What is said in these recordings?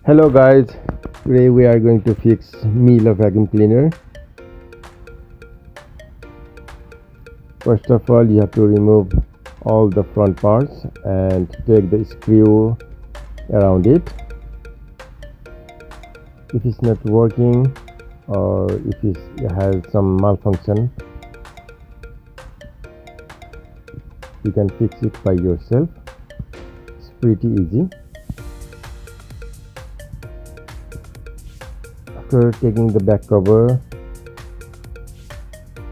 Hello guys, today we are going to fix miele vacuum cleaner. First of all, you have to remove all the front parts and take the screw around it. If it's not working or if it has some malfunction, you can fix it by yourself. It's pretty easy. After taking the back cover,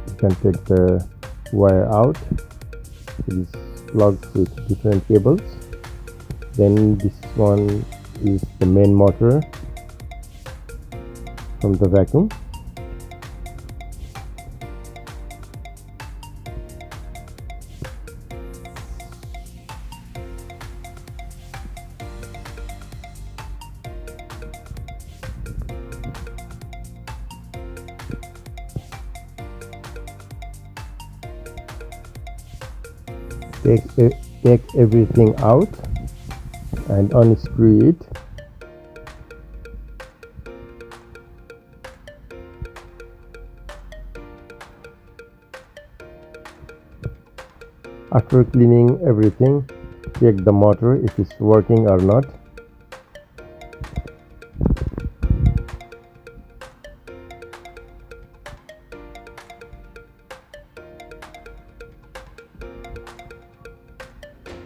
you can take the wire out. It is plugged with different cables. Then this one is the main motor from the vacuum. Take everything out and unscrew it. After cleaning everything, check the motor if it's working or not.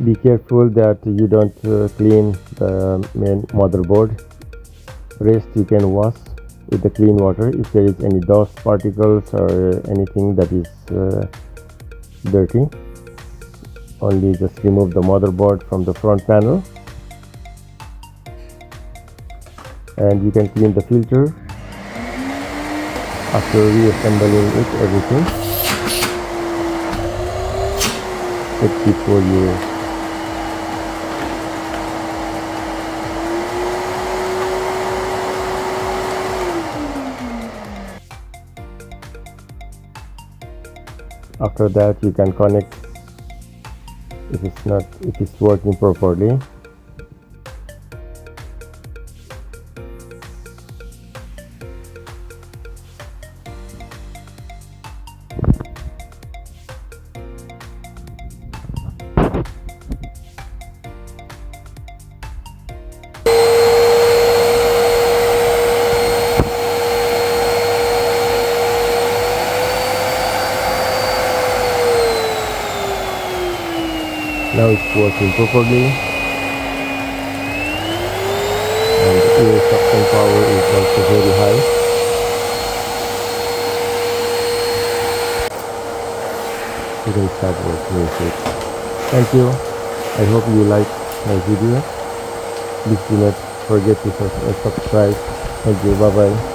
Be careful that you don't clean the main motherboard. Rest you can wash with the clean water. If there is any dust particles or anything that is dirty, only just remove the motherboard from the front panel, and you can clean the filter after reassembling it everything. It's before you after that you can connect if it's working properly. Now it's working properly, and the air suction power is also very high. You can start working with it. Thank you. I hope you like my video. Please do not forget to subscribe. Thank you. Bye bye.